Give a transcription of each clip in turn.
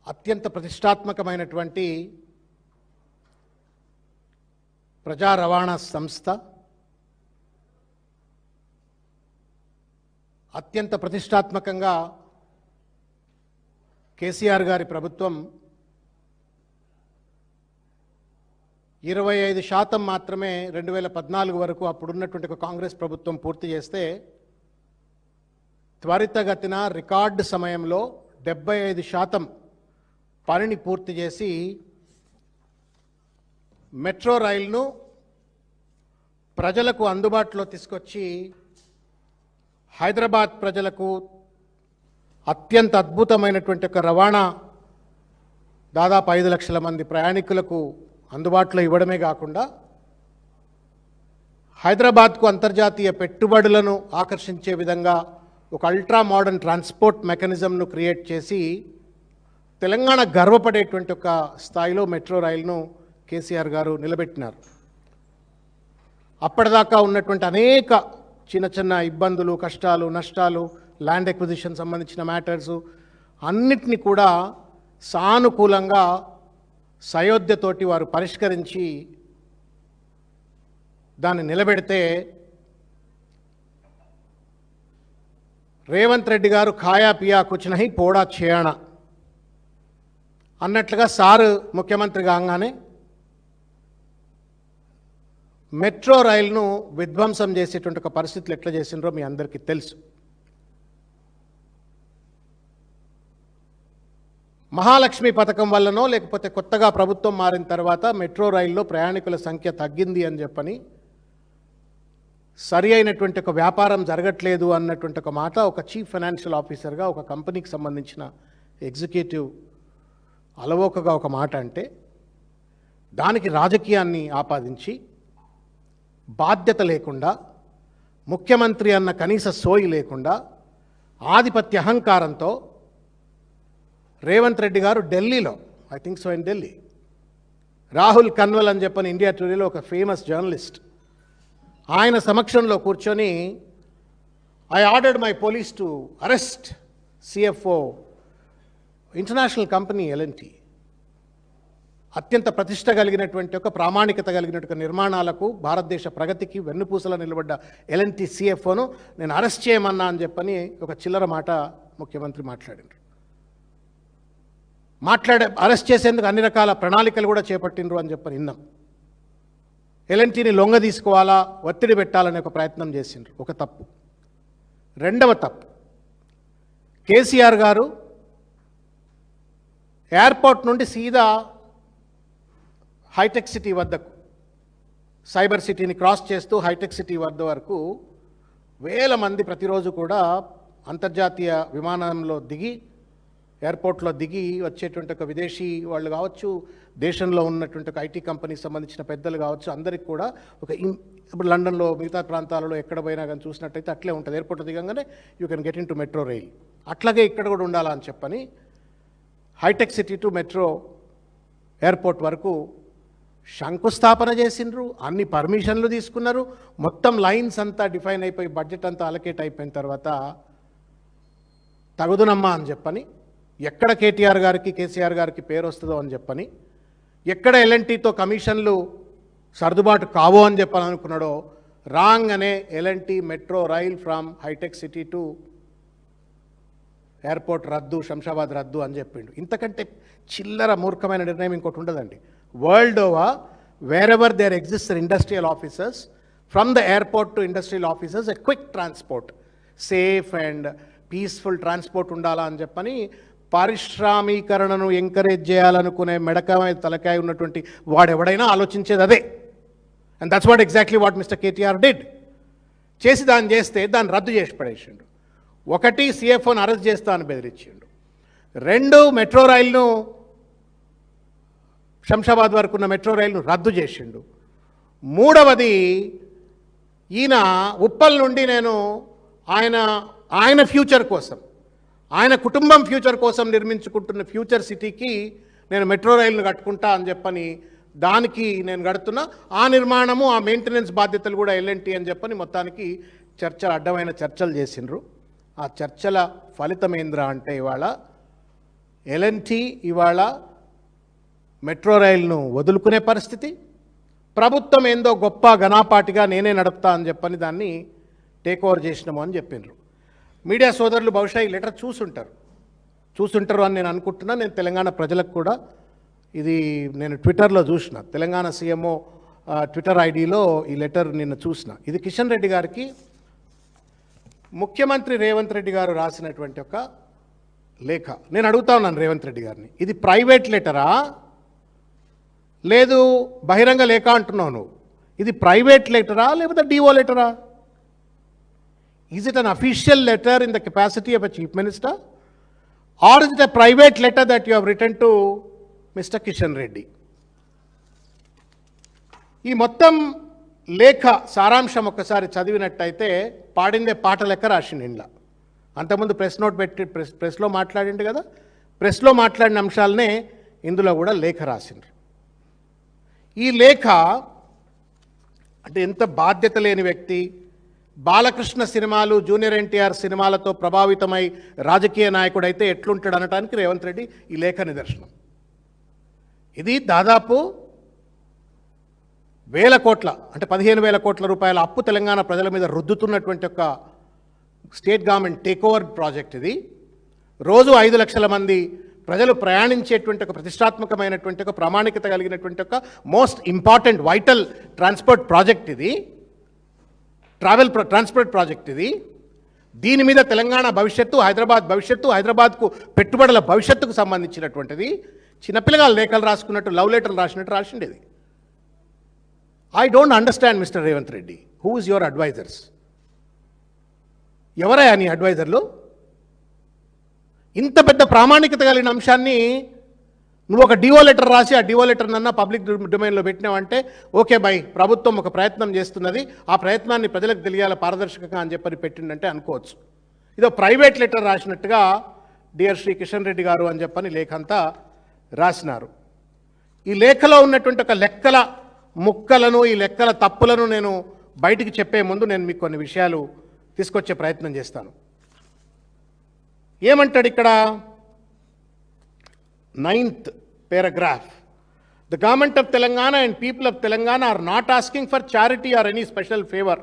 అత్యంత ప్రతిష్టాత్మకమైనటువంటి ప్రజా రవాణా సంస్థ, అత్యంత ప్రతిష్టాత్మకంగా కేసీఆర్ గారి ప్రభుత్వం 25% మాత్రమే 2014 వరకు అప్పుడున్నటువంటి ఒక కాంగ్రెస్ ప్రభుత్వం పూర్తి చేస్తే, త్వరితగతిన రికార్డు సమయంలో 75% పనిని పూర్తి చేసి మెట్రో రైలును ప్రజలకు అందుబాటులో తీసుకొచ్చి హైదరాబాద్ ప్రజలకు అత్యంత అద్భుతమైనటువంటి ఒక రవాణా, దాదాపు 5 లక్షల మంది ప్రయాణికులకు అందుబాటులో ఇవ్వడమే కాకుండా హైదరాబాద్కు అంతర్జాతీయ పెట్టుబడులను ఆకర్షించే విధంగా ఒక అల్ట్రా మోడర్న్ ట్రాన్స్పోర్ట్ మెకానిజంను క్రియేట్ చేసి తెలంగాణ గర్వపడేటువంటి ఒక స్థాయిలో మెట్రో రైలును కేసీఆర్ గారు నిలబెట్టినారు. అప్పటిదాకా ఉన్నటువంటి అనేక చిన్న చిన్న ఇబ్బందులు, కష్టాలు, నష్టాలు, ల్యాండ్ ఎక్విజిషన్ సంబంధించిన మ్యాటర్సు అన్నిటినీ కూడా సానుకూలంగా సయోధ్యతోటి వారు పరిష్కరించి దాన్ని నిలబెడితే, రేవంత్ రెడ్డి గారు ఖాయా పియా కుచ్ నహీ పోడా చేయాణ అన్నట్లుగా సారు ముఖ్యమంత్రి కాగానే మెట్రో రైలును విధ్వంసం చేసేటువంటి ఒక పరిస్థితులు ఎట్లా చేసిండ్రో మీ అందరికీ తెలుసు. మహాలక్ష్మి పథకం వల్లనో లేకపోతే కొత్తగా ప్రభుత్వం మారిన తర్వాత మెట్రో రైల్లో ప్రయాణికుల సంఖ్య తగ్గింది అని చెప్పని, సరి అయినటువంటి ఒక వ్యాపారం జరగట్లేదు అన్నటువంటి ఒక మాట ఒక చీఫ్ ఫైనాన్షియల్ ఆఫీసర్గా ఒక కంపెనీకి సంబంధించిన ఎగ్జిక్యూటివ్ అలవోకగా ఒక మాట అంటే, దానికి రాజకీయాన్ని ఆపాదించి బాధ్యత లేకుండా, ముఖ్యమంత్రి అన్న కనీస సోయి లేకుండా, ఆధిపత్య అహంకారంతో రేవంత్ రెడ్డి గారు ఢిల్లీలో, I think so in Delhi, Rahul Kanwal అని చెప్పని ఇండియా టుడేలో ఒక ఫేమస్ జర్నలిస్ట్, ఆయన సమక్షంలో కూర్చొని I ordered my police to arrest CFO international company LNT, అత్యంత ప్రతిష్ట కలిగినటువంటి ఒక ప్రామాణికత కలిగినటువంటి నిర్మాణాలకు, భారతదేశ ప్రగతికి వెన్నుపూసలో నిలబడ్డ ఎల్ఎన్టీ సిఎఫ్ఓను నేను అరెస్ట్ చేయమన్నా అని చెప్పని ఒక చిల్లర మాట ముఖ్యమంత్రి మాట్లాడారు. అరెస్ట్ చేసేందుకు అన్ని రకాల ప్రణాళికలు కూడా చేపట్టిండ్రు అని చెప్పని విన్నాం. ఎల్ఎన్టీని లొంగ తీసుకోవాలా, ఒత్తిడి పెట్టాలనే ఒక ప్రయత్నం చేసిండ్రు. ఒక తప్పు. రెండవ తప్పు, కేసీఆర్ గారు ఎయిర్పోర్ట్ నుండి సీదా హైటెక్ సిటీ వద్దకు, సైబర్ సిటీని క్రాస్ చేస్తూ హైటెక్ సిటీ వద్ద వరకు వేల మంది ప్రతిరోజు కూడా అంతర్జాతీయ విమానంలో దిగి, ఎయిర్పోర్ట్లో దిగి వచ్చేటువంటి ఒక విదేశీ వాళ్ళు కావచ్చు, దేశంలో ఉన్నటువంటి ఒక ఐటీ కంపెనీకి సంబంధించిన పెద్దలు కావచ్చు, అందరికి కూడా ఒక ఇప్పుడు లండన్లో మిగతా ప్రాంతాలలో ఎక్కడ పోయినా కానీ చూసినట్టయితే అట్లే ఉంటుంది. ఎయిర్పోర్ట్లో దిగంగానే you can get into metro rail. అట్లాగే ఇక్కడ కూడా ఉండాలా అని చెప్పని హైటెక్ సిటీ టు మెట్రో ఎయిర్పోర్ట్ వరకు శంకుస్థాపన చేసిండ్రు. అన్ని పర్మిషన్లు తీసుకున్నారు. మొత్తం లైన్స్ అంతా డిఫైన్ అయిపోయి బడ్జెట్ అంతా అలకేట్ అయిపోయిన తర్వాత తగుదునమ్మా అని చెప్పని, ఎక్కడ కేటీఆర్ గారికి కేసీఆర్ గారికి పేరు వస్తుందో అని చెప్పని, ఎక్కడ ఎల్ఎన్టీతో కమిషన్లు సర్దుబాటు కావో అని చెప్పని అనుకున్నాడో, రాంగ్ అనే LNT metro rail from Hitech City to airport రద్దు, శంషాబాద్ రద్దు అని చెప్పిండు. ఇంతకంటే చిల్లర మూర్ఖమైన నిర్ణయం ఇంకోటి ఉండదండి. World over wherever there exist industrial officers, from the airport to industrial officers a quick transport, safe and peaceful transport ఉండాలా అని చెప్పని పారిశ్రామీకరణను ఎంకరేజ్ చేయాలనుకునే మెడకాయ తలకాయ ఉన్నటువంటి వాడెవడైనా ఆలోచించేది అదే. And that's what exactly what mister KTR did. చేసి దాన్ని చేస్తే దాన్ని రద్దు చేసి పడేసిండు. ఒకటి, సిఎఫ్ఓని అరెస్ట్ చేస్తా అని బెదిరించిండు. రెండు, మెట్రో రైలును, శంషాబాద్ వరకు ఉన్న మెట్రో రైలును రద్దు చేసిండు. మూడవది, ఈయన ఉప్పల్ నుండి నేను ఆయన ఫ్యూచర్ కోసం, ఆయన కుటుంబం ఫ్యూచర్ కోసం నిర్మించుకుంటున్న ఫ్యూచర్ సిటీకి నేను మెట్రో రైలును కట్టుకుంటా అని చెప్పని, దానికి నేను కడుతున్నా, ఆ నిర్మాణము ఆ మెయింటెనెన్స్ బాధ్యతలు కూడా ఎల్ఎన్టీ అని చెప్పని మొత్తానికి అడ్డమైన చర్చలు చేసిండ్రు. ఆ చర్చల ఫలితం ఏంద్రా అంటే, ఇవాళ ఎల్ఎన్టీ ఇవాళ మెట్రో రైలును వదులుకునే పరిస్థితి, ప్రభుత్వం ఏందో గొప్ప ఘనాపాటిగా నేనే నడుపుతా అని చెప్పని దాన్ని టేక్ ఓవర్ చేసినాము అని చెప్పిండ్రు. మీడియా సోదరులు బహుశా ఈ లెటర్ చూసుంటారు అని నేను అనుకుంటున్నా. నేను తెలంగాణ ప్రజలకు కూడా ఇది నేను ట్విట్టర్లో చూసిన, తెలంగాణ సీఎంఓ ట్విట్టర్ ఐడిలో ఈ లెటర్ నిన్న చూసిన. ఇది కిషన్ రెడ్డి గారికి ముఖ్యమంత్రి రేవంత్ రెడ్డి గారు రాసినటువంటి ఒక లేఖ. నేను అడుగుతా ఉన్నాను రేవంత్ రెడ్డి గారిని, ఇది ప్రైవేట్ లెటరా లేదు బహిరంగ లేఖ అంటున్నావు నువ్వు, ఇది ప్రైవేట్ లెటరా లేకపోతే డిఓ లెటరా? Is it an official letter in the capacity of a chief minister or is it a private letter that you have written to mister Kishan Reddy? ఈ మొత్తం లేఖ సారాంశం ఒక్కసారి చదివినట్టయితే పాడిందే పాట లెక్క రాసిండు ఇంట్లో. అంతకుముందు ప్రెస్ నోట్ పెట్టి ప్రెస్లో మాట్లాడిండు కదా, ప్రెస్లో మాట్లాడిన అంశాలనే ఇందులో కూడా లేఖ రాసిండ్రు. ఈ లేఖ అంటే ఎంత బాధ్యత లేని వ్యక్తి, బాలకృష్ణ సినిమాలు జూనియర్ ఎన్టీఆర్ సినిమాలతో ప్రభావితమై రాజకీయ నాయకుడు అయితే ఎట్లుంటాడు అనటానికి రేవంత్ రెడ్డి ఈ లేఖ నిదర్శనం. ఇది దాదాపు 1000 కోట్ల అంటే 15,000 కోట్ల రూపాయల అప్పు తెలంగాణ ప్రజల మీద రుద్దుతున్నటువంటి ఒక state government take over project ఇది. రోజు 5 లక్షల మంది ప్రజలు ప్రయాణించేటువంటి ఒక ప్రతిష్టాత్మకమైనటువంటి ఒక ప్రామాణికత కలిగినటువంటి ఒక most important vital transport project ఇది, ట్రాన్స్పోర్ట్ ప్రాజెక్ట్ ఇది. దీని మీద తెలంగాణ భవిష్యత్తు, హైదరాబాద్ భవిష్యత్తు, హైదరాబాద్కు పెట్టుబడుల భవిష్యత్తుకు సంబంధించినటువంటిది. చిన్నపిల్లగాళ్ళు లేఖలు రాసుకున్నట్టు లవ్ లెటర్లు రాసినట్టు రాసిండేది. I don't understand mister Revanth Reddy, who is your advisers? ఎవరయ్యా నీ అడ్వైజర్లు? ఇంత పెద్ద ప్రామాణికత కలిగిన అంశాన్ని నువ్వు ఒక డిఓ లెటర్ రాసి ఆ డిఓ లెటర్ నన్నా పబ్లిక్ డొమైన్లో పెట్టినావంటే ఓకే బై, ప్రభుత్వం ఒక ప్రయత్నం చేస్తున్నది, ఆ ప్రయత్నాన్ని ప్రజలకు తెలియాలి పారదర్శకంగా అని చెప్పని పెట్టిండంటే అనుకోవచ్చు. ఇదో ప్రైవేట్ లెటర్ రాసినట్టుగా డియర్ శ్రీ కిషన్ రెడ్డి గారు అని చెప్పని లేఖ అంతా రాసినారు. ఈ లేఖలో ఉన్నటువంటి ఒక లెక్కల ముక్కలను, ఈ లెక్కల తప్పులను నేను బయటికి చెప్పే ముందు నేను మీకు కొన్ని విషయాలు తీసుకొచ్చే ప్రయత్నం చేస్తాను. ఏమంటాడు ఇక్కడ 9th paragraph, the government of Telangana and people of Telangana are not asking for charity or any special favor.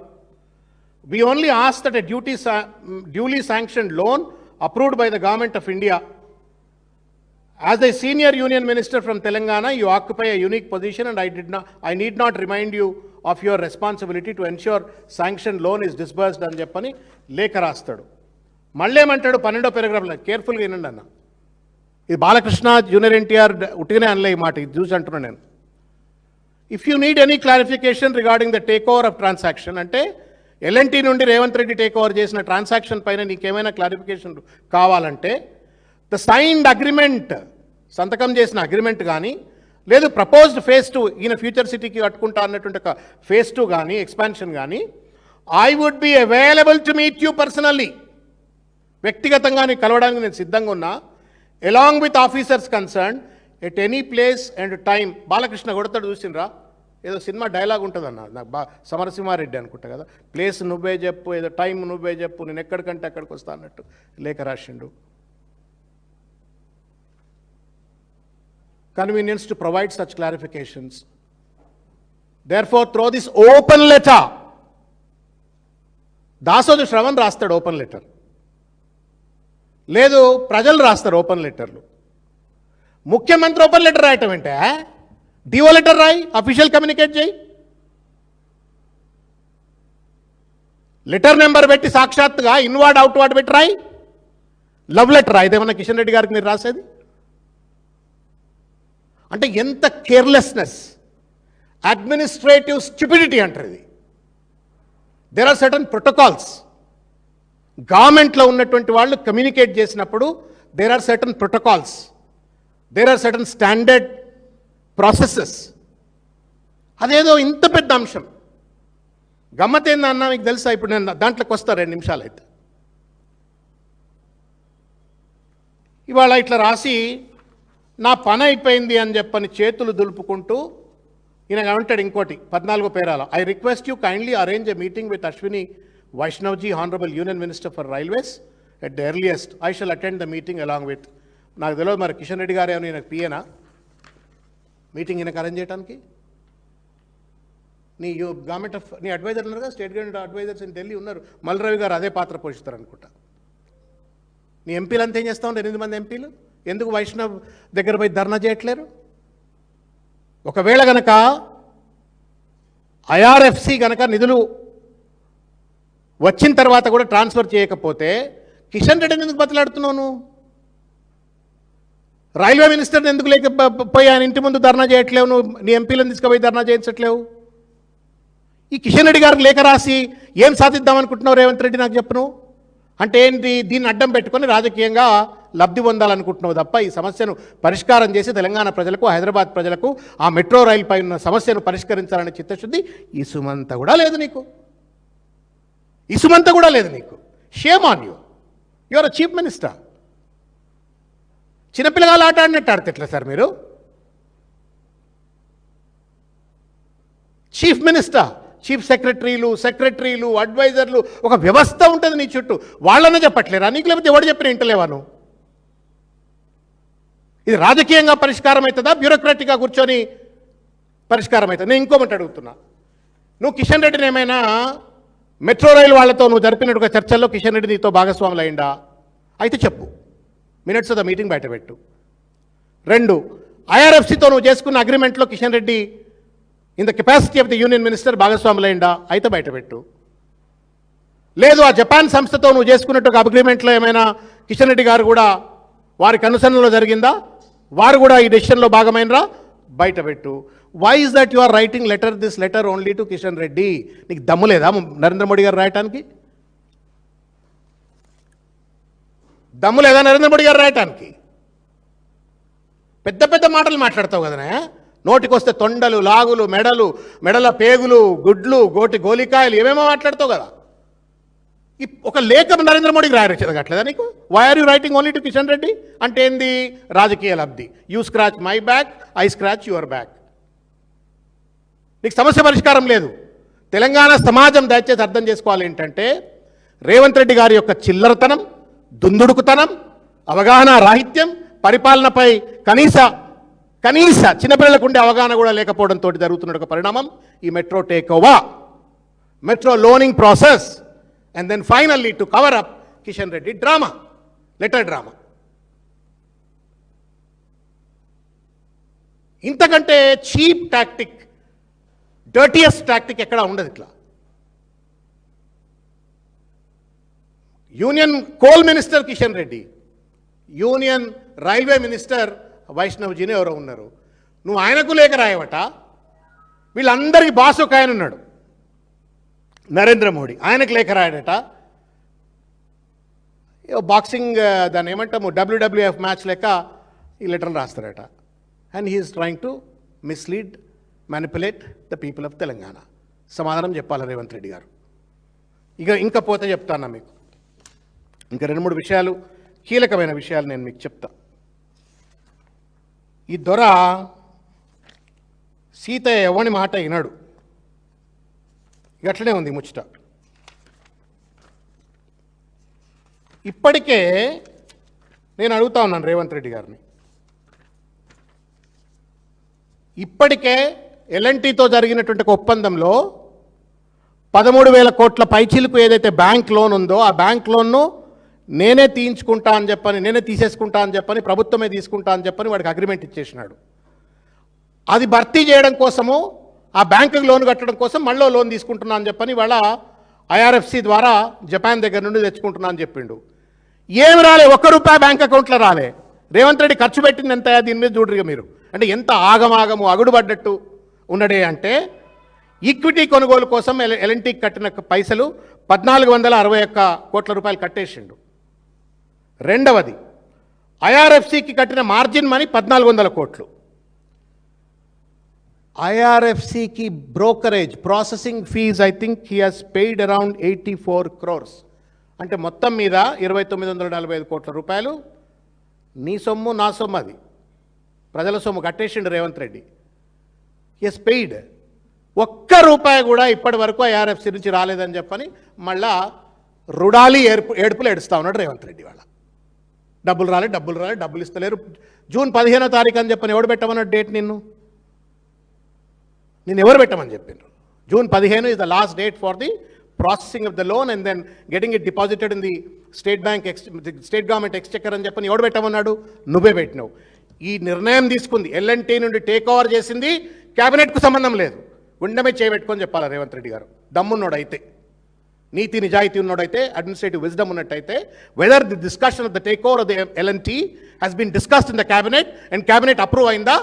We only ask that a duly sanctioned loan approved by the government of India. As a senior union minister from Telangana, you occupy a unique position and I need not remind you of your responsibility to ensure sanctioned loan is disbursed అని చెప్పని లేఖ రాస్తాడు. మళ్ళీ ఏమంటాడు 12వ పారాగ్రాఫ్లో, కేర్ఫుల్గా వినండి అన్న, ఇది బాలకృష్ణ జూనియర్ ఎన్టీఆర్ ఉట్టిగానే అనలే ఈ మాట, ఇది చూసి అంటున్నాను నేను. If you need any clarification regarding the take over of transaction, అంటే ఎల్ఎన్టీ నుండి రేవంత్ రెడ్డి టేక్ ఓవర్ చేసిన ట్రాన్సాక్షన్ పైన నీకేమైనా క్లారిఫికేషన్ కావాలంటే ద సైన్డ్ అగ్రిమెంట్, సంతకం చేసిన అగ్రిమెంట్ కానీ, లేదు ప్రపోజ్డ్ ఫేజ్ 2 ఈయన ఫ్యూచర్ సిటీకి కట్టుకుంటా అన్నటువంటి ఒక ఫేజ్ 2 కానీ ఎక్స్పాన్షన్ కానీ, I would be available to meet you personally, వ్యక్తిగతంగా నీకు కలవడానికి నేను సిద్ధంగా ఉన్నా, along with officers concern at any place and time. Balakrishna కొడతాడు చూసిండ్రా, ఏదో సినిమా డైలాగ్ ఉంటుందన్న, నాకు సమరసింహారెడ్డి అనుకుంటా కదా, ప్లేస్ నువ్వే చెప్పు, ఏదో టైం నువ్వే చెప్పు, నేను ఎక్కడికంటే అక్కడికి వస్తా అన్నట్టు లేఖ రాసిండు. Convenience to provide such clarifications. Therefore, through this open letter, Dasoju Shravan రాస్తాడు ఓపెన్ లెటర్, లేదు ప్రజలు రాస్తారు ఓపెన్ లెటర్లు. ముఖ్యమంత్రి ఓపెన్ లెటర్ రాయటం అంటే డిఓ లెటర్ రాయి, అఫీషియల్ కమ్యూనికేట్ చేయి, లెటర్ నెంబర్ పెట్టి సాక్షాత్తుగా ఇన్వార్డ్ అవుట్వార్డ్ పెట్టి రాయి, లవ్ లెటర్ రాయి. ఇదేమన్నా కిషన్ రెడ్డి గారికి మీరు రాసేది? అంటే ఎంత కేర్లెస్నెస్, అడ్మినిస్ట్రేటివ్ స్టూపిడిటీ అంటారు ఇది. దేర్ ఆర్ సర్టన్ ప్రోటోకాల్స్, గవర్నమెంట్లో ఉన్నటువంటి వాళ్ళు కమ్యూనికేట్ చేసినప్పుడు there are certain protocols, there are certain standard processes. అదేదో ఇంత పెద్ద అంశం గమ్మత్ ఏందన్నా మీకు తెలుసా? ఇప్పుడు నేను దాంట్లోకి వస్తా 2 నిమిషాలు అయితే. ఇవాళ ఇట్లా రాసి నా పని అయిపోయింది అని చెప్పని చేతులు దులుపుకుంటూ ఈయన అంటాడు ఇంకోటి 14వ పేరాలో, I request you kindly arrange a meeting with Ashwini వైష్ణవ్జీ, honourable union minister for railways, at the earliest. I shall attend the meeting along with నాకు తెలియదు మరి కిషన్ రెడ్డి గారు ఏమైనా ఈయనకు పిఏనా మీటింగ్ ఈయనకు అరేంజ్ చేయడానికి? నీ గవర్నమెంట్ ఆఫ్ నీ అడ్వైజర్ ఉన్నారుగా, state government advisers in Delhi ఉన్నారు. మల్రవి గారు అదే పాత్ర పోషిస్తారు అనుకుంటా. నీ ఎంపీలు అంతా ఏం చేస్తూ ఉంటారు? 8 మంది ఎంపీలు ఎందుకు వైష్ణవ్ దగ్గర పోయి ధర్నా చేయట్లేరు? ఒకవేళ గనక ఐఆర్ఎఫ్సి గనక నిధులు వచ్చిన తర్వాత కూడా ట్రాన్స్ఫర్ చేయకపోతే కిషన్ రెడ్డిని ఎందుకు బతలాడుతున్నావు? రైల్వే మినిస్టర్ని ఎందుకు లేకపోయి ఆయన ఇంటి ముందు ధర్నా చేయట్లేవు? నువ్వు నీ ఎంపీలను తీసుకుపోయి ధర్నా చేయించట్లేవు? ఈ కిషన్ రెడ్డి గారికి లేఖ రాసి ఏం సాధిద్దామనుకుంటున్నావు రేవంత్ రెడ్డి నాకు చెప్పను? అంటే ఏంటి? దీన్ని అడ్డం పెట్టుకొని రాజకీయంగా లబ్ధి పొందాలనుకుంటున్నావు తప్ప ఈ సమస్యను పరిష్కారం చేసి తెలంగాణ ప్రజలకు, హైదరాబాద్ ప్రజలకు ఆ మెట్రో రైలు పై ఉన్న సమస్యను పరిష్కరించాలనే చిత్తశుద్ధి ఇసుమంత కూడా లేదు నీకు. ఇసుమంత కూడా లేదు నీకు. Shame on you. You are a chief minister. చిన్నపిల్లగాలు ఆట ఆడినట్టు ఆడితే ఎట్లా సార్ మీరు? చీఫ్ మినిస్టర్, చీఫ్ సెక్రటరీలు, అడ్వైజర్లు, ఒక వ్యవస్థ ఉంటుంది నీ చుట్టూ. వాళ్ళనే చెప్పట్లేరా నీకు? లేకపోతే ఎవడు చెప్పిన ఇంటలేవా నువ్వు? ఇది రాజకీయంగా పరిష్కారం అవుతుందా, బ్యూరోక్రాటిక్గా కూర్చొని పరిష్కారం అవుతుంది? నేను ఇంకోమంటే అడుగుతున్నా, నువ్వు కిషన్ రెడ్డిని ఏమైనా మెట్రో రైలు వాళ్ళతో నువ్వు జరిపినట్టుగా చర్చల్లో కిషన్ రెడ్డి నీతో భాగస్వాములు అయిందా? అయితే చెప్పు, మినిట్స్ ఆఫ్ ద మీటింగ్ బయటపెట్టు. 2, ఐఆర్ఎఫ్సితో నువ్వు చేసుకున్న అగ్రిమెంట్లో Kishan Reddy in the capacity of the union minister భాగస్వాములు అయిందా? అయితే బయటపెట్టు. లేదు, ఆ జపాన్ సంస్థతో నువ్వు చేసుకున్నట్టుగా అగ్రిమెంట్లో ఏమైనా కిషన్ రెడ్డి గారు కూడా వారికి అనుసరణలో జరిగిందా? వారు కూడా ఈ డెసిషన్లో భాగమైనరా? బయటపెట్టు. Why is that you are writing this letter only to Kishan Reddy? నీకు దమ్ము లేదా నరేంద్ర మోడీ గారు రాయటానికి? దమ్ము లేదా నరేంద్ర మోడీ గారు రాయటానికి? పెద్ద పెద్ద మాటలు మాట్లాడతావు కదనే. నోటికొస్తే తొండలు, లాగులు, మెడల పేగులు, గుడ్లు, గోలికాయలు ఏమేమో మాట్లాడతావు కదా. ఒక లేఖ నరేంద్ర మోడీకి రాయట్లేదా నీకు? Why are you writing only to Kishan Reddy? అంటే ఏంది? రాజకీయ లబ్ధి. You scratch my back, I scratch your back. నీకు సమస్య పరిష్కారం లేదు. తెలంగాణ సమాజం దయచేసి అర్థం చేసుకోవాలి ఏంటంటే, రేవంత్ రెడ్డి గారి యొక్క చిల్లరతనం, దుందుడుకుతనం, అవగాహన రాహిత్యం, పరిపాలనపై కనీస చిన్నపిల్లలకు ఉండే అవగాహన కూడా లేకపోవడంతో జరుగుతున్న ఒక పరిణామం ఈ metro take over, metro loaning process, and then finally to cover up Kishan Reddy drama, letter drama. ఇంతకంటే చీప్ టాక్టిక్, డర్టియస్ట్ టాక్టిక్ ఎక్కడ ఉండదు. ఇట్లా union coal minister Kishan Reddy, union railway minister వైష్ణవ్జీని ఎవరో ఉన్నారు. నువ్వు ఆయనకు లేఖ రాయవట. వీళ్ళందరికీ బాస్ ఒక ఆయన ఉన్నాడు, నరేంద్ర మోడీ. ఆయనకు లేఖ రాయడట. బాక్సింగ్ దాన్ని ఏమంటాము, WWF మ్యాచ్ లెక్క ఈ లెటర్లు రాస్తారట. And he is trying to mislead, manipulate the people of Telangana. సమాధానం చెప్పాలి రేవంత్ రెడ్డి గారు. ఇంకా పోతే చెప్తాను మీకు. ఇంకా 2-3 విషయాలు, కీలకమైన విషయాలు నేను మీకు చెప్తా. ఈ దొర సీతయ్య ఎవని మాట వినడు. అట్లనే ఉంది ముచ్చట. ఇప్పటికే నేను అడుగుతా ఉన్నాను రేవంత్ రెడ్డి గారిని, ఇప్పటికే ఎల్ఎన్టీతో జరిగినటువంటి ఒప్పందంలో 13,000 కోట్ల పైచీలకు ఏదైతే బ్యాంక్ లోన్ ఉందో ఆ బ్యాంక్ లోన్ను నేనే తీసేసుకుంటా అని చెప్పని ప్రభుత్వమే తీసుకుంటా అని చెప్పని వాడికి అగ్రిమెంట్ ఇచ్చేసినాడు. అది భర్తీ చేయడం కోసము, ఆ బ్యాంకుకి లోన్ కట్టడం కోసం మళ్ళీ లోన్ తీసుకుంటున్నా అని చెప్పని వాళ్ళ ఐఆర్ఎఫ్సి ద్వారా జపాన్ దగ్గర నుండి తెచ్చుకుంటున్నా అని చెప్పిండు. ఏమి రాలే, ₹1 బ్యాంక్ అకౌంట్లో రాలే. రేవంత్ రెడ్డి ఖర్చు పెట్టింది ఎంత? దీని మీద చూడరుగా మీరు. అంటే ఎంత ఆగమాగము, అగుడుపడ్డట్టు ఉన్నడే. అంటే ఈక్విటీ కొనుగోలు కోసం ఎల్ఎన్టీకి కట్టిన పైసలు 1,461 కోట్ల రూపాయలు కట్టేసిండు. రెండవది, ఐఆర్ఎఫ్సికి కట్టిన మార్జిన్ మనీ 1,400 కోట్లు. ఐఆర్ఎఫ్సికి brokerage processing fee I think he has paid around 84 crores. అంటే మొత్తం మీద 2,945 కోట్ల రూపాయలు నీ సొమ్ము నా సొమ్ము, అది ప్రజల సొమ్ము కట్టేసిండు Revanth Reddy. He has paid. ₹1 కూడా ఇప్పటి వరకు ఐఆర్ఎఫ్సి నుంచి రాలేదని చెప్పని మళ్ళా రుడాలి ఏడుపులు ఏడుస్తూ ఉన్నాడు రేవంత్ రెడ్డి. వాళ్ళ డబ్బులు రాలే, డబ్బులు ఇస్తలేరు. జూన్ 15వ తారీఖు అని చెప్పని ఎవడు పెట్టమన్నాడు డేట్? నిన్ను ఎవరు పెట్టమని చెప్పిండ్రు? June 15 is the last date for the processing of the loan and then getting it deposited in the state government exchequer అని చెప్పని ఎవడు పెట్టమన్నాడు? నువ్వే పెట్టినావు. ఈ నిర్ణయం తీసుకుంది L&T నుండి టేక్ ఓవర్ చేసింది క్యాబినెట్కు సంబంధం లేదు. గుండెమే చేయబెట్టుకొని చెప్పాలి రేవంత్ రెడ్డి గారు. దమ్మున్నోడైతే, నీతి నిజాయితీ ఉన్నోడైతే, అడ్మినిస్ట్రేటివ్ విజ్డమ్ ఉన్నట్టయితే, whether the discussion of the take over of the L&T has been discussed in the cabinet and cabinet approve అయిందా?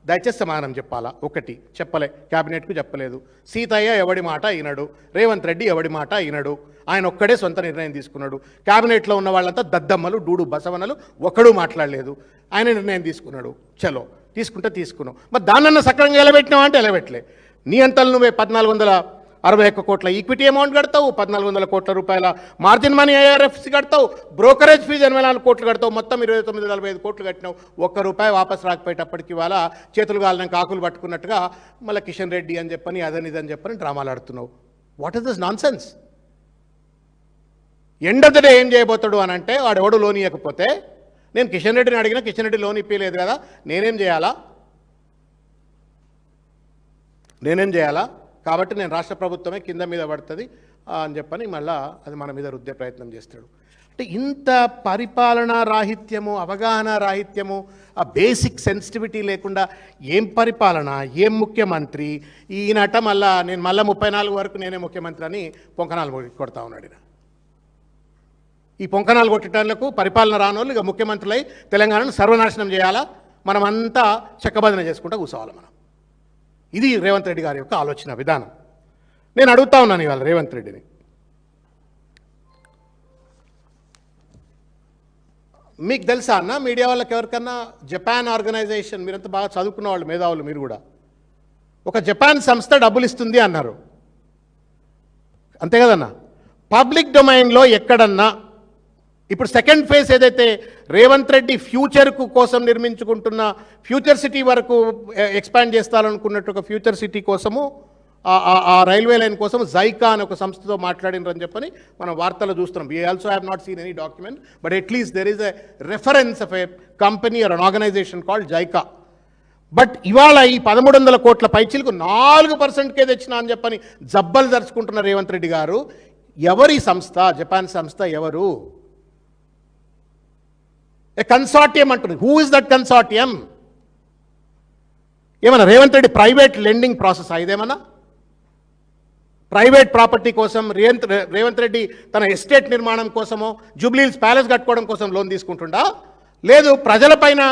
దయచేసి సమాధానం చెప్పాలా. ఒకటి చెప్పలే, క్యాబినెట్కు చెప్పలేదు. సీతయ్య ఎవడి మాట అయినాడు, రేవంత్ రెడ్డి ఎవడి మాట అయినాడు, ఆయన ఒక్కడే సొంత నిర్ణయం తీసుకున్నాడు. క్యాబినెట్లో ఉన్న వాళ్ళంతా దద్దమ్మలు, డూడు బసవనలు, ఒక్కడూ మాట్లాడలేదు. ఆయన నిర్ణయం తీసుకున్నాడు. చలో తీసుకుంటే తీసుకున్నావు. మరి దాన్నన్న సక్రంగా ఎలబెట్టినావా అంటే ఎలబెట్టలే. నీ అంతలు నువ్వే 1461 కోట్ల ఈక్విటీ అమౌంట్ కడతావు, 1400 కోట్ల రూపాయల మార్జిన్ మనీ IRFC కడతావు, బ్రోకరేజ్ ఫీజు 84 కోట్లు కడతావు, మొత్తం 2945 కోట్లు కట్టినావు. ₹1 వాపస్ రాకపోయేటప్పటికి వాళ్ళ చేతులు కాలినాక ఆకులు పట్టుకున్నట్టుగా మళ్ళీ కిషన్ రెడ్డి అని చెప్పని అదని ఇదని చెప్పని డ్రామాలు ఆడుతున్నావు. What is this nonsense? End of the day ఏం చేయబోతాడు అని అంటే, వాడు ఎవడు లోన్ ఇవ్వకపోతే, నేను కిషన్ రెడ్డిని అడిగినా కిషన్ రెడ్డి లోన్ ఇప్పలేదు కదా, నేనేం చేయాలా? కాబట్టి నేను రాష్ట్ర ప్రభుత్వమే కింద మీద పడుతుంది అని చెప్పని మళ్ళా అది మన మీద రుద్దే ప్రయత్నం చేస్తాడు. అంటే ఇంత పరిపాలనా రాహిత్యము, అవగాహన రాహిత్యము, ఆ బేసిక్ సెన్సిటివిటీ లేకుండా ఏం పరిపాలన, ఏం ముఖ్యమంత్రి ఈయనట. నేను మళ్ళీ 34 వరకు నేనే ముఖ్యమంత్రి అని పొంకనాలు కొడతా ఉన్నాడు. ఈ పొంకనాలు కొట్టడానికి పరిపాలన రానోళ్ళు ఇక ముఖ్యమంత్రులై తెలంగాణను సర్వనాశనం చేయాలా, మనమంతా చెక్కబదన చేసుకుంటూ కూర్చోవాలి మనం. ఇది రేవంత్ రెడ్డి గారి యొక్క ఆలోచన విధానం. నేను అడుగుతా ఉన్నాను ఇవాళ రేవంత్ రెడ్డిని, మీకు తెలుసా అన్న, మీడియా వాళ్ళకి ఎవరికన్నా జపాన్ ఆర్గనైజేషన్, మీరంతా బాగా చదువుకున్న వాళ్ళు, మేధావులు మీరు కూడా, ఒక జపాన్ సంస్థ డబ్బులు ఇస్తుంది అన్నారు, అంతే కదన్నా? పబ్లిక్ డొమైన్లో ఎక్కడన్నా ఇప్పుడు సెకండ్ ఫేజ్ ఏదైతే రేవంత్ రెడ్డి ఫ్యూచర్కు కోసం నిర్మించుకుంటున్న ఫ్యూచర్ సిటీ వరకు ఎక్స్పాండ్ చేస్తారనుకున్నట్టు ఒక ఫ్యూచర్ సిటీ కోసము ఆ రైల్వే లైన్ కోసం జైకా అనే ఒక సంస్థతో మాట్లాడినరని చెప్పని మనం వార్తలు చూస్తున్నాం. We also have not seen any document, but at least there is a reference of a company or an organization called JICA. But ఇవాళ ఈ 1300 కోట్ల పైచీలకు 4%కే తెచ్చినా అని చెప్పని జబ్బలు దరుచుకుంటున్న రేవంత్ రెడ్డి గారు. ఎవరి సంస్థ? జపాన్ సంస్థ ఎవరు? ఏ కన్సార్టియం అంటుంది. Who is that consortium? ఏమన్నా Revanth Reddy private lending process ఇదేమన్నా? ప్రైవేట్ ప్రాపర్టీ కోసం రేవంత్ రెడ్డి తన ఎస్టేట్ నిర్మాణం కోసమో జూబ్లీహిల్స్ ప్యాలెస్ కట్టుకోవడం కోసం లోన్ తీసుకుంటుండా? లేదు, ప్రజలపైన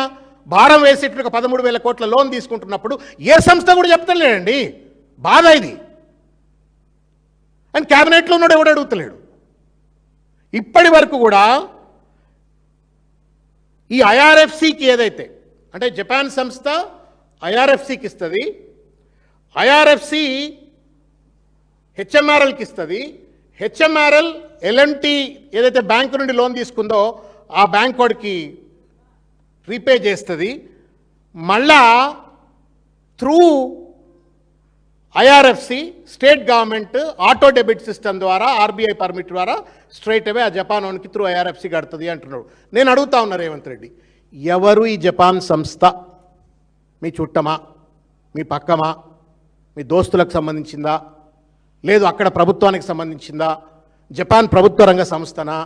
భారం వేసేట్లుగా 13,000 కోట్ల లోన్ తీసుకుంటున్నప్పుడు ఏ సంస్థ కూడా చెప్తలేడండి. బాధ ఇది. అండ్ క్యాబినెట్లో ఉన్నాడు, ఎవడు అడుగుతలేడు. ఇప్పటి వరకు కూడా ఈ IRFCకి ఏదైతే అంటే జపాన్ సంస్థ IRFCకి ఇస్తుంది, IRFC HMRLకి ఇస్తుంది, HMRL L&T ఏదైతే బ్యాంకు నుండి లోన్ తీసుకుందో ఆ బ్యాంక్ వాడికి రీపే చేస్తుంది. మళ్ళా through IRFC state government auto debit system ద్వారా RBI పర్మిట్ ద్వారా స్ట్రైట్ అవే ఆ జపాన్ ఓన్కి త్రూ IRFC కడుతుంది అంటున్నాడు. నేను అడుగుతా ఉన్నా రేవంత్ రెడ్డి, ఎవరు ఈ జపాన్ సంస్థ? మీ చుట్టమా, మీ పక్కమా, మీ దోస్తులకు సంబంధించిందా, లేదు అక్కడ ప్రభుత్వానికి సంబంధించిందా, జపాన్ ప్రభుత్వ రంగ సంస్థనా?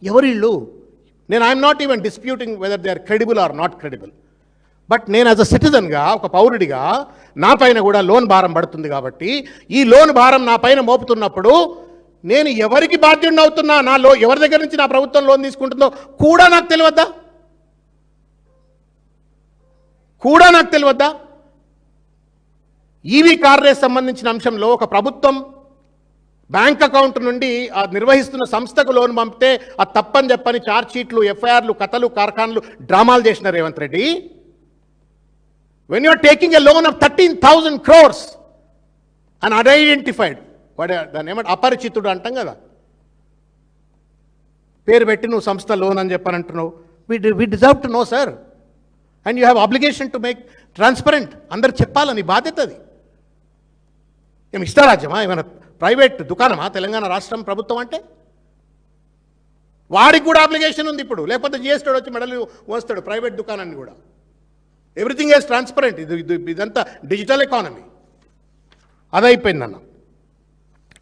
ఎవరిళ్ళు? నేను I'm not even disputing whether they are credible or not credible. But నేను యాజ్ అ సిటిజన్గా, ఒక పౌరుడిగా నా పైన కూడా లోన్ భారం పడుతుంది. కాబట్టి ఈ లోన్ భారం నా పైన మోపుతున్నప్పుడు నేను ఎవరికి బాధ్యుడిని అవుతున్నా, ఎవరి దగ్గర నుంచి నా ప్రభుత్వం లోన్ తీసుకుంటుందో కూడా నాకు తెలియవద్దా? ఈవీ కార్ రేస్ సంబంధించిన అంశంలో ఒక ప్రభుత్వం బ్యాంక్ అకౌంట్ నుండి ఆ నిర్వహిస్తున్న సంస్థకు లోన్ పంపితే అది తప్పని చెప్పని ఛార్జ్ షీట్లు, FIRలు, కథలు, కార్ఖాన్లు, డ్రామాలు చేసిన Revanth Reddy, when you are taking a loan of 13,000 crores and unidentified, దాన్ని ఏమంటే అపరిచితుడు అంటాం కదా, పేరు పెట్టి నువ్వు సంస్థ లోన్ అని చెప్పని అంటున్నావు. we deserve to know, sir, and you have obligation to make transparent. అందరు చెప్పాలని బాధ్యత అది. ఏమి ఇష్టారాజ్యమా? ఏమైనా ప్రైవేట్ దుకాణమా తెలంగాణ రాష్ట్రం ప్రభుత్వం అంటే? వాడికి కూడా అప్లికేషన్ ఉంది ఇప్పుడు, లేకపోతే జిఎస్టీ వచ్చి మెడలు వస్తాడు ప్రైవేట్ దుకాణాన్ని కూడా. Everything is transparent. ఇదంతా డిజిటల్ ఎకానమీ. అదైపోయిందన్న.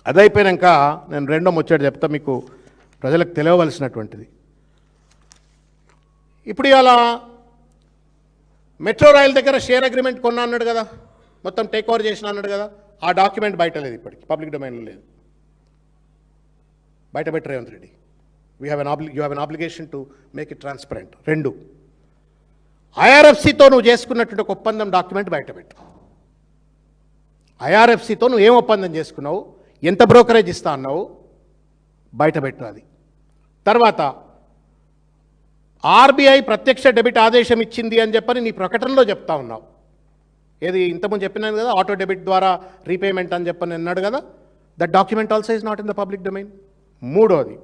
అదైపోయాక నేను రెండో ముచ్చట చెప్తా మీకు, ప్రజలకు తెలియవలసినటువంటిది. ఇప్పుడు ఇవాళ మెట్రో రైల్ దగ్గర షేర్ అగ్రిమెంట్ కొన్నా అన్నాడు కదా, మొత్తం టేక్ ఓవర్ చేసిన అన్నాడు కదా, ఆ డాక్యుమెంట్ బయట లేదు, ఇప్పటికి పబ్లిక్ డొమైన్లో లేదు. బయట పెట్టు Revanth Reddy. You have an obligation to make it transparent. 2, ఐఆర్ఎఫ్సితో నువ్వు చేసుకున్నటువంటి ఒక ఒప్పందం డాక్యుమెంట్ బయట పెట్టు. ఐఆర్ఎఫ్సితో నువ్వు ఏం ఒప్పందం చేసుకున్నావు, ఎంత బ్రోకరేజ్ ఇస్తా అన్నావు, బయట పెట్టు అది. తర్వాత ఆర్బీఐ ప్రత్యక్ష డెబిట్ ఆదేశం ఇచ్చింది అని చెప్పని నీ ప్రకటనలో చెప్తా ఉన్నావు. ఏది ఇంతకుముందు చెప్పినాను కదా, ఆటో డెబిట్ ద్వారా రీపేమెంట్ అని చెప్పని అన్నాడు కదా, that document also is not in the public domain. 3వది,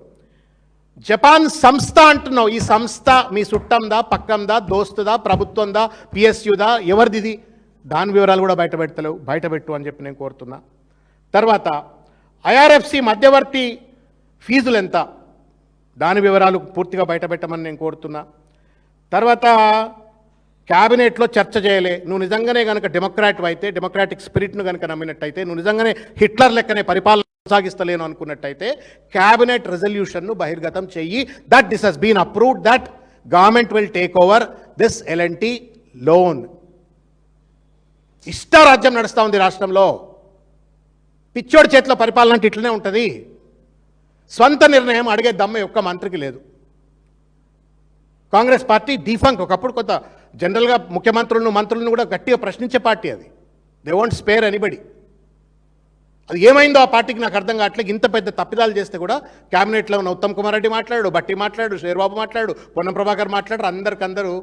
జపాన్ సంస్థ అంటున్నావు. ఈ సంస్థ మీ చుట్టందా, పక్కందా, దోస్తుదా, ప్రభుత్వందా, పిఎస్యుదా, ఎవరిది? దాని వివరాలు కూడా బయట పెడతలేవు. బయట పెట్టు అని చెప్పి నేను కోరుతున్నా. తర్వాత ఐఆర్ఎఫ్సి మధ్యవర్తి ఫీజులు ఎంత, దాని వివరాలు పూర్తిగా బయట పెట్టమని నేను కోరుతున్నా. తర్వాత క్యాబినెట్లో చర్చ చేయలే. నువ్వు నిజంగానే కనుక డెమోక్రాట్ అయితే, డెమోక్రాటిక్ స్పిరిట్ను కనుక నమ్మినట్టయితే, నువ్వు నిజంగానే హిట్లర్ లెక్కనే పరిపాలన కొనసాగిస్తలేను అనుకున్నట్టయితే క్యాబినెట్ రెజల్యూషన్ను బహిర్గతం చెయ్యి. That this has been approved, that government will take over this L N T loan. ఇష్టారాజ్యం నడుస్తూ ఉంది రాష్ట్రంలో. పిచ్చోడి చేతిలో పరిపాలన అంటే ఇట్లనే ఉంటుంది. స్వంత నిర్ణయం అడిగే దమ్మ ఒక్క మంత్రికి లేదు. కాంగ్రెస్ పార్టీ డిఫంక్. ఒకప్పుడు కొంత జనరల్గా ముఖ్యమంత్రులను, మంత్రులను కూడా గట్టిగా ప్రశ్నించే పార్టీ అది. They won't spare anybody. అది ఏమైందో ఆ పార్టీకి నాకు అర్థం కావట్లేదు. ఇంత పెద్ద తప్పిదాలు చేస్తే కూడా క్యాబినెట్లో ఉన్న ఉత్తమ్ కుమార్ రెడ్డి మాట్లాడు, బట్టి మాట్లాడు, షేర్బాబు మాట్లాడు, పొన్నం ప్రభాకర్ మాట్లాడు, అందరికందరూ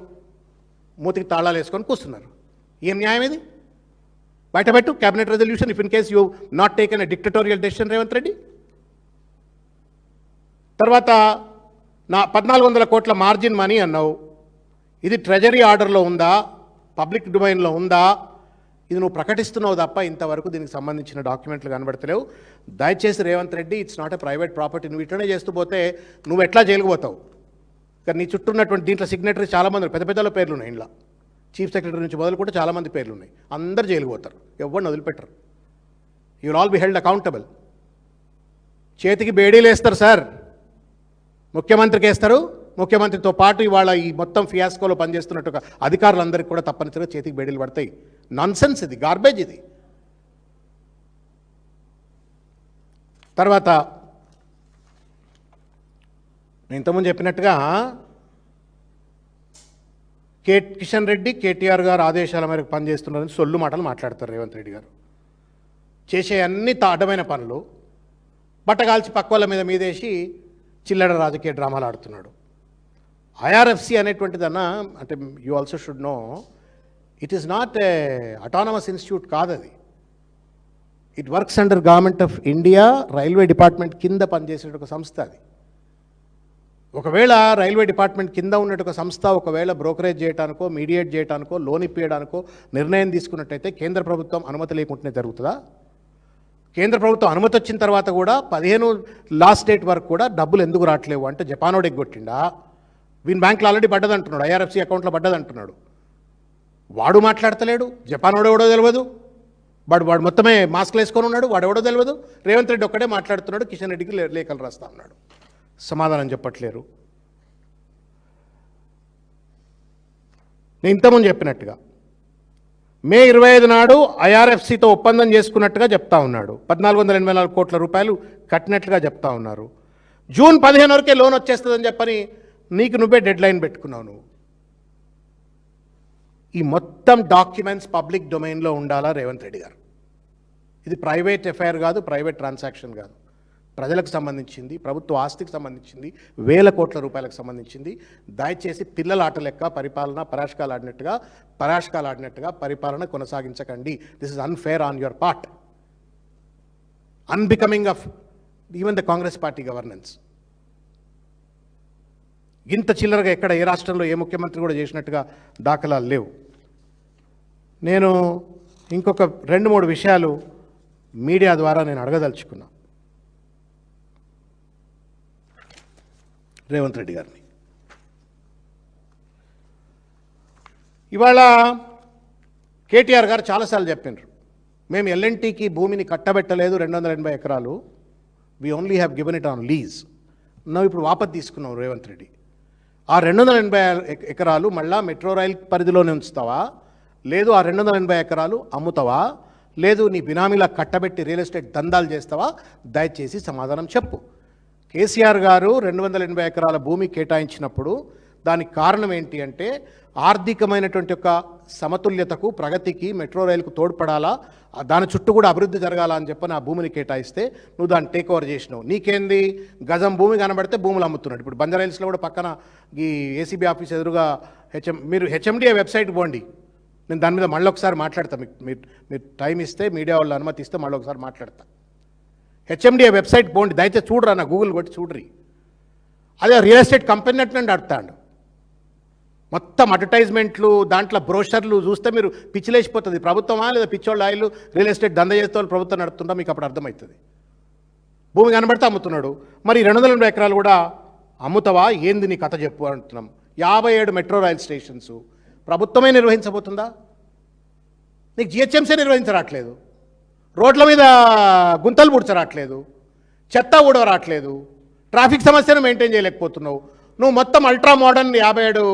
మూతికి తాళాలు వేసుకొని కూస్తున్నారు. ఏం న్యాయం ఇది? బయటపెట్టు cabinet resolution if in case you not taken a dictatorial decision Revanth Reddy. తర్వాత నా 1400 కోట్ల మార్జిన్ మనీ అన్నావు. ఇది ట్రెజరీ ఆర్డర్లో ఉందా, పబ్లిక్ డొమైన్లో ఉందా? ఇది నువ్వు ప్రకటిస్తున్నావు తప్ప ఇంతవరకు దీనికి సంబంధించిన డాక్యుమెంట్లు కనబడతలేవు. దయచేసి Revanth Reddy, it's not a private property. నువ్వు ఇట్లనే చేస్తూ పోతే నువ్వు ఎట్లా జైలుకు పోతావు? కానీ నీ చుట్టూ ఉన్నటువంటి దీంట్లో సిగ్నేటరీ చాలామంది పెద్ద పెద్దల పేర్లు ఉన్నాయి. ఇంట్లో చీఫ్ సెక్రటరీ నుంచి మొదలు కూడా చాలామంది పేర్లు ఉన్నాయి. అందరు జైలుకు పోతారు, ఎవరిని వదిలిపెట్టరు. You will all be held accountable. చేతికి బేడీలు వేస్తారు సార్, ముఖ్యమంత్రికి వేస్తారు. ముఖ్యమంత్రితో పాటు ఇవాళ ఈ మొత్తం ఫియాస్కోలో పనిచేస్తున్నట్టుగా అధికారులందరికీ కూడా తప్పనిసరిగా చేతికి బేడీలు పడతాయి. నాన్సెన్స్ ఇది, గార్బేజ్ ఇది. తర్వాత నేను ఇంతకుముందు చెప్పినట్టుగా కిషన్ రెడ్డి, కేటీఆర్ గారు ఆదేశాల మేరకు పనిచేస్తున్నారని సొల్లు మాటలు మాట్లాడతారు రేవంత్ రెడ్డి గారు. చేసే అన్ని అడ్డమైన పనులు బట్టగాల్చి పక్క వాళ్ళ మీదేసి చిల్లర రాజకీయ డ్రామాలు ఆడుతున్నాడు. ఐఆర్ఎఫ్సి అనేటువంటిదన్నా, అంటే you also should know, it is not a autonomous institute కాదు అది. It works under government of India, railway department కింద పనిచేసే ఒక సంస్థ అది. ఒకవేళ రైల్వే డిపార్ట్మెంట్ కింద ఉన్నట్టు ఒక సంస్థ ఒకవేళ బ్రోకరేజ్ చేయడానికో, మీడియేట్ చేయడానికో, లోన్ ఇప్పించడానికో నిర్ణయం తీసుకున్నట్టయితే కేంద్ర ప్రభుత్వం అనుమతి లేకుండానే జరుగుతుందా? కేంద్ర ప్రభుత్వం అనుమతి వచ్చిన తర్వాత కూడా 15 లాస్ట్ డేట్ వరకు కూడా డబ్బులు ఎందుకు రావట్లేవు అంటే జపానోడు ఎగ్గొట్టిండా? వీన్ బ్యాంకులో ఆల్రెడీ పడ్డదంటున్నాడు, ఐఆర్ఎఫ్సి అకౌంట్లో పడ్డదంటున్నాడు. వాడు మాట్లాడతలేడు, జపానోడు ఎవడో తెలియదు, వాడు మొత్తమే మాస్క్లు వేసుకొని ఉన్నాడు, వాడు ఎవడో తెలియదు. రేవంత్ రెడ్డి ఒక్కడే మాట్లాడుతున్నాడు, కిషన్ రెడ్డికి లేఖలు రాస్తా ఉన్నాడు, సమాధానం చెప్పట్లేరు. నేను ఇంతకుముందు చెప్పినట్టుగా మే 25 నాడు ఐఆర్ఎఫ్సితో ఒప్పందం చేసుకున్నట్టుగా చెప్తా ఉన్నాడు. 1484 కోట్ల రూపాయలు కట్టినట్లుగా చెప్తా ఉన్నారు. జూన్ 15 వరకే లోన్ వచ్చేస్తుందని చెప్పని నీకు నువ్వే డెడ్ లైన్ పెట్టుకున్నావు. నువ్వు ఈ మొత్తం డాక్యుమెంట్స్ పబ్లిక్ డొమైన్లో ఉండాలా రేవంత్ రెడ్డి గారు? ఇది ప్రైవేట్ ఎఫైర్ కాదు, ప్రైవేట్ ట్రాన్సాక్షన్ కాదు. ప్రజలకు సంబంధించింది, ప్రభుత్వ ఆస్తికి సంబంధించింది, వేల కోట్ల రూపాయలకు సంబంధించింది. దయచేసి పిల్లల ఆట లెక్క పరిపాలన పరాష్కాలు ఆడినట్టుగా పరిపాలన కొనసాగించకండి. This is unfair on your part, unbecoming of even the Congress party governance. ఇంత చిల్లరగా ఎక్కడ ఏ రాష్ట్రంలో ఏ ముఖ్యమంత్రి కూడా చేసినట్టుగా దాఖలాలు లేవు. నేను ఇంకొక 2-3 విషయాలు మీడియా ద్వారా నేను అడగదలుచుకున్నా. రేవంత్ రెడ్డి గారిని. ఇవాళ కేటీఆర్ గారు చాలాసార్లు చెప్పినారు, మేము ఎల్ఎన్టీకి భూమిని కట్టబెట్టలేదు 280 ఎకరాలు, we only have given it on lease. నువ్వు ఇప్పుడు వాపస్ తీసుకున్నావు రేవంత్ రెడ్డి. ఆ 280 ఎకరాలు మళ్ళా మెట్రో రైల్ పరిధిలోనే ఉంచుతావా, లేదు ఆ 280 ఎకరాలు అమ్ముతావా, లేదు నీ బినామీలా కట్టబెట్టి రియల్ ఎస్టేట్ దందాలు చేస్తావా? దయచేసి సమాధానం చెప్పు. కేసీఆర్ గారు 280 ఎకరాల భూమి కేటాయించినప్పుడు దానికి కారణం ఏంటి అంటే ఆర్థికమైనటువంటి ఒక సమతుల్యతకు, ప్రగతికి, మెట్రో రైలుకు తోడ్పడాలా, దాని చుట్టూ కూడా అభివృద్ధి జరగాల అని చెప్పని ఆ భూమిని కేటాయిస్తే నువ్వు దాన్ని టేక్ ఓవర్ చేసినావు. నీకేంది, గజం భూమి కనబడితే భూములు అమ్ముతున్నాడు. ఇప్పుడు బంజారాహిల్స్లో కూడా పక్కన ఈ ఏసీబీ ఆఫీస్ ఎదురుగా మీరు హెచ్ఎండిఏ వెబ్సైట్ పోండి, నేను దాని మీద మళ్ళీ ఒకసారి మాట్లాడతాను. మీరు టైం ఇస్తే, మీడియా వాళ్ళు అనుమతి ఇస్తే మళ్ళీ ఒకసారి మాట్లాడతా. హెచ్ఎండిఏ వెబ్సైట్ పోండి, దయచేసి చూడరా, నా గూగుల్ కొట్టి చూడరి. అదే రియల్ ఎస్టేట్ కంపెనీ అంటే అడతాడు. మొత్తం అడ్వర్టైజ్మెంట్లు, దాంట్లో బ్రోషర్లు చూస్తే మీరు పిచ్చిలేసిపోతుంది. ప్రభుత్వమా లేదా పిచ్చోళ్ళ ఆయిల్ రియల్ ఎస్టేట్ దంద చేస్తే వాళ్ళు ప్రభుత్వం నడుతుందా మీకు అప్పుడు అర్థమవుతుంది. భూమి కనబడితే అమ్ముతున్నాడు. మరి 280 ఎకరాలు కూడా అమ్ముతావా? ఏంది నీ కథ చెప్పు అంటున్నాం. 57 మెట్రో రైల్ స్టేషన్స్ ప్రభుత్వమే నిర్వహించబోతుందా? నీకు జిహెచ్ఎంసీ నిర్వహించరాట్లేదు, రోడ్ల మీద గుంతలు పూడ్చరాట్లేదు, చెత్త ఊడవరాట్లేదు, ట్రాఫిక్ సమస్యను మెయింటైన్ చేయలేకపోతున్నావు. నువ్వు మొత్తం అల్ట్రా మోడర్న్ 57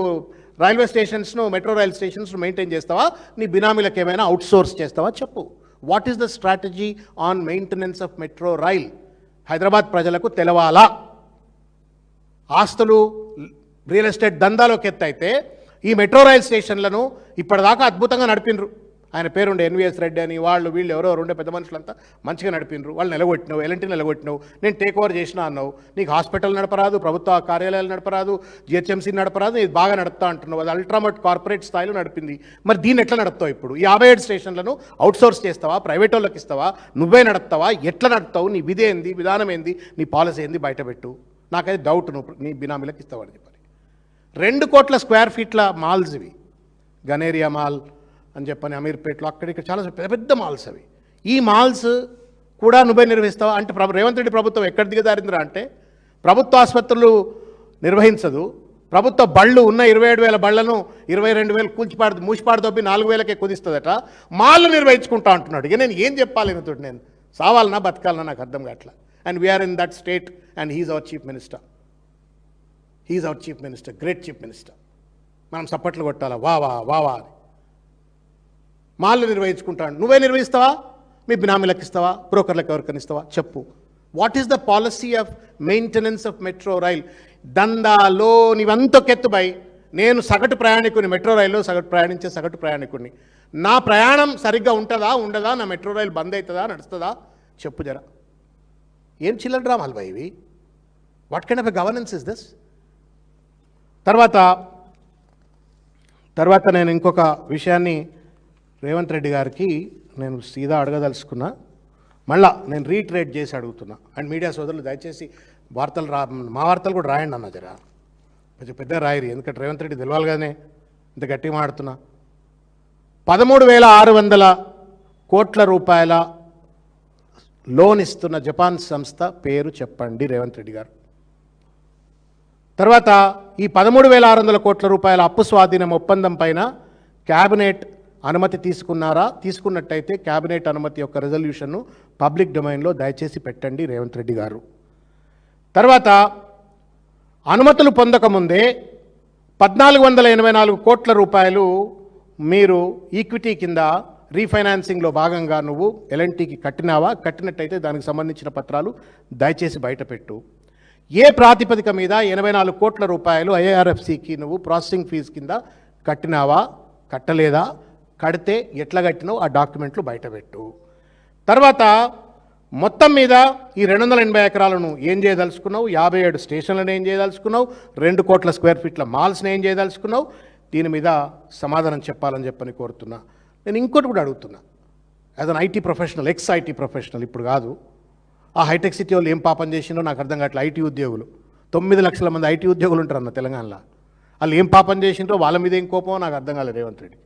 రైల్వే స్టేషన్స్ను, మెట్రో రైల్ స్టేషన్స్ను మెయింటైన్ చేస్తావా? నీ బినామీలకు ఏమైనా అవుట్సోర్స్ చేస్తావా? చెప్పు. What is the strategy on maintenance of metro rail? Hyderabad ప్రజలకు తెలవాలా. ఆస్తులు రియల్ ఎస్టేట్ దందాలోకి ఎత్తైతే ఈ మెట్రో రైల్ స్టేషన్లను ఇప్పటిదాకా అద్భుతంగా నడిపినరు. ఆయన పేరుండే ఎన్వీఎస్ రెడ్డి అని, వాళ్ళు వీళ్ళు ఎవరెవరు ఉండే పెద్ద మనుషులంతా మంచిగా నడిపినరు. వాళ్ళు నిలగొట్టినావు, ఎల్ఎన్టీ నిలగొట్టినావు, నేను టేక్ ఓవర్ చేసినా అన్నావు. నీకు హాస్పిటల్ నడపరాదు, ప్రభుత్వ కార్యాలయాలు నడపరాదు, జిహెచ్ఎంసీ నడపరాదు, ఇది బాగా నడుపుతా అంటున్నావు. అది అల్ట్రామోట్ కార్పొరేట్ స్థాయిలో నడిపింది. మరి దీన్ని ఎట్లా నడుపుతావు? ఇప్పుడు ఈ 57 స్టేషన్లను అవుట్సోర్స్ చేస్తావా, ప్రైవేట్ వాళ్ళకి ఇస్తావా, నువ్వే నడుపుతావా? ఎట్లా నడుపుతావు? నీ విధి ఏంది, విధానం ఏంది, నీ పాలసీ ఏంది బయటపెట్టు. నాకైతే డౌట్ నువ్వు నీ బినామీలకు ఇస్తావని చెప్పని. 2 కోట్ల స్క్వేర్ ఫీట్ల మాల్స్ ఇవి, గనేరియా మాల్ అని చెప్పని అమీర్పేటలో అక్కడిక్కడ చాలా పెద్ద పెద్ద మాల్స్ అవి. ఈ మాల్స్ కూడా నువ్వే నిర్వహిస్తావా అంటే రేవంత్ రెడ్డి ప్రభుత్వం ఎక్కడ దిగజారిందిరా అంటే ప్రభుత్వ ఆసుపత్రులు నిర్వహించదు, ప్రభుత్వ బళ్ళు ఉన్న 27,000 బళ్లను 22,000 మూసిపాడుతోపి 4,000కే కుదిస్తుందట, మాల్లు నిర్వహించుకుంటా అంటున్నాడు. ఇక నేను ఏం చెప్పాలి ఈయనతోటి? నేను సావాలనా బతకాలనా నాకు అర్థం కావట్లా. And we are in that state and he is our chief minister. He is our chief minister, great chief minister. మనం సప్పట్లు కొట్టాలా, వా వా వా వా అని. మాల్లు నిర్వహించుకుంటాడు. నువ్వే నిర్వహిస్తావా? మీ బినామీలకు ఇస్తావా, బ్రోకర్లకు ఎవరికైనా ఇస్తావా? చెప్పు. What is the policy of maintenance of metro rail? దందాలో నీవంతొకెత్తుబై నేను సగటు ప్రయాణికుని, మెట్రో రైల్లో ప్రయాణించే సగటు ప్రయాణికుడిని. నా ప్రయాణం సరిగ్గా ఉంటుందా ఉండదా, నా మెట్రో రైలు బంద్ అవుతుందా నడుస్తుందా చెప్పు జరా. ఏం చిల్లర డ్రామాలు బై ఇవి? What kind of a governance is this? తర్వాత నేను ఇంకొక విషయాన్ని రేవంత్ రెడ్డి గారికి నేను సీదా అడగదలుచుకున్నా, మళ్ళా నేను రీట్రేట్ చేసి అడుగుతున్నా. అండ్ మీడియా సోదరులు దయచేసి వార్తలు మా వార్తలు కూడా రాయండి అన్న జరా, కొంచెం పెద్ద రాయరి, ఎందుకంటే రేవంత్ రెడ్డి తెలవాలిగానే ఇంత గట్టిగా మాడుతున్నా. 13,600 కోట్ల రూపాయల లోన్ ఇస్తున్న జపాన్ సంస్థ పేరు చెప్పండి రేవంత్ రెడ్డి గారు. తర్వాత ఈ 13,600 కోట్ల రూపాయల అప్పు స్వాధీనం ఒప్పందం పైన క్యాబినెట్ అనుమతి తీసుకున్నారా? తీసుకున్నట్టయితే క్యాబినెట్ అనుమతి యొక్క రెజల్యూషన్ను పబ్లిక్ డొమైన్లో దయచేసి పెట్టండి రేవంత్ రెడ్డి గారు. తర్వాత అనుమతులు పొందకముందే 1,484 కోట్ల రూపాయలు మీరు ఈక్విటీ కింద రీఫైనాన్సింగ్లో భాగంగా నువ్వు ఎల్ఎన్టీకి కట్టినావా? కట్టినట్టయితే దానికి సంబంధించిన పత్రాలు దయచేసి బయటపెట్టు. ఏ ప్రాతిపదిక మీద 84 కోట్ల రూపాయలు ఐఆర్ఎఫ్సికి నువ్వు ప్రాసెసింగ్ ఫీజు కింద కట్టినావా, కట్టలేదా? కడితే ఎట్లా కట్టినావు ఆ డాక్యుమెంట్లు బయటపెట్టు. తర్వాత మొత్తం మీద ఈ 280 ఎకరాలను ఏం చేయదలుచుకున్నావు? 57 స్టేషన్లను ఏం చేయదలుచుకున్నావు? 2 కోట్ల స్క్వేర్ ఫీట్ల మాల్స్ని ఏం చేయదలుచుకున్నావు? దీని మీద సమాధానం చెప్పాలని చెప్పని కోరుతున్నా. నేను ఇంకోటి కూడా అడుగుతున్నా, as an IT professional, X IT professional, ఇప్పుడు కాదు, ఆ హైటెక్ సిటీ వాళ్ళు ఏం పాపం చేసినో నాకు అర్థం కావట్లేదు. ఐటీ ఉద్యోగులు 9 లక్షల మంది ఐటీ ఉద్యోగులు ఉంటారన్న తెలంగాణలో. వాళ్ళు ఏం పాపం చేసినో, వాళ్ళ మీద ఏం కోపమో నాకు అర్థం కాలేదు రేవంత్ రెడ్డి.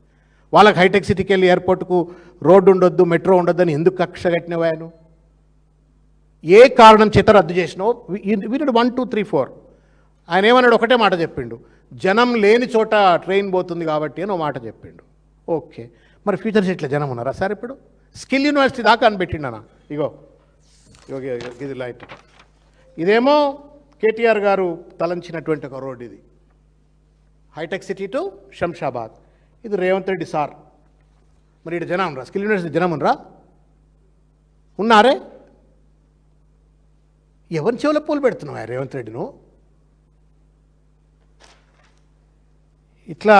వాళ్ళకి హైటెక్ సిటీకి వెళ్ళి ఎయిర్పోర్ట్కు రోడ్డు ఉండొద్దు, మెట్రో ఉండొద్దు అని ఎందుకు కక్ష కట్టినవాను? ఏ కారణం చేత రద్దు చేసినావు? వినుడు 1, 2, 3, 4. ఆయన ఏమన్నాడు, ఒకటే మాట చెప్పిండు, జనం లేని చోట ట్రైన్ పోతుంది కాబట్టి అని ఓ మాట చెప్పిండు. ఓకే, మరి ఫ్యూచర్ సిటీలో జనం ఉన్నారా సార్? ఇప్పుడు స్కిల్ యూనివర్సిటీ దాకా అని పెట్టిండనా? ఇగో ఇది లైట్, ఇదేమో కేటీఆర్ గారు తలంచినటువంటి ఒక రోడ్, ఇది హైటెక్ సిటీ టు శంషాబాద్. ఇది రేవంత్ రెడ్డి సార్. మరి ఇక్కడ జనం ఉండరా? స్కిల్ యూనివర్సిటీ జనం ఉండరా? ఉన్నారే? ఎవరి చెవులో పూలు పెడుతున్నావు రేవంత్ రెడ్డిను? ఇట్లా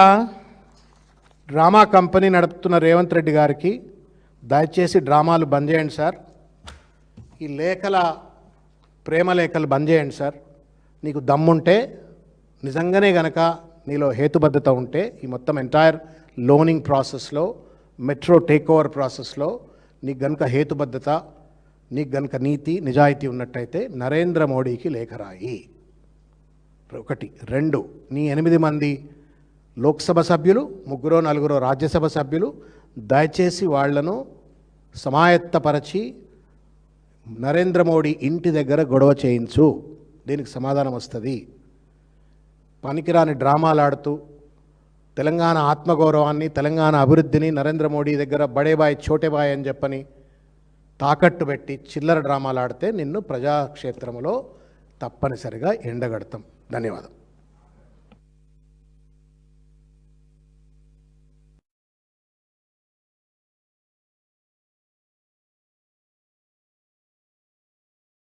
డ్రామా కంపెనీ నడుపుతున్న రేవంత్ రెడ్డి గారికి దయచేసి డ్రామాలు బంద్ చేయండి సార్. ఈ లేఖల ప్రేమ లేఖలు బంద్ చేయండి సార్. నీకు దమ్ముంటే, నిజంగానే గనక నీలో హేతుబద్ధత ఉంటే, ఈ మొత్తం ఎంటైర్ లోనింగ్ ప్రాసెస్లో, మెట్రో టేక్ ఓవర్ ప్రాసెస్లో నీకు గనుక హేతుబద్ధత, నీకు గనుక నీతి నిజాయితీ ఉన్నట్టయితే నరేంద్ర మోడీకి లేఖ రాయి. ఒకటి. రెండు, నీ 8 మంది లోక్సభ సభ్యులు, 3-4 రాజ్యసభ సభ్యులు, దయచేసి వాళ్లను సమాయత్తపరచి నరేంద్ర మోడీ ఇంటి దగ్గర గొడవ చేయించు. దీనికి సమాధానం వస్తుంది. పనికిరాని డ్రామాలు ఆడుతూ తెలంగాణ ఆత్మగౌరవాన్ని, తెలంగాణ అభివృద్ధిని నరేంద్ర మోడీ దగ్గర బడేబాయ్ చోటేబాయ్ అని చెప్పని తాకట్టు పెట్టి చిల్లర డ్రామాలు ఆడితే నిన్ను ప్రజాక్షేత్రంలో తప్పనిసరిగా ఎండగడతాం. ధన్యవాదం.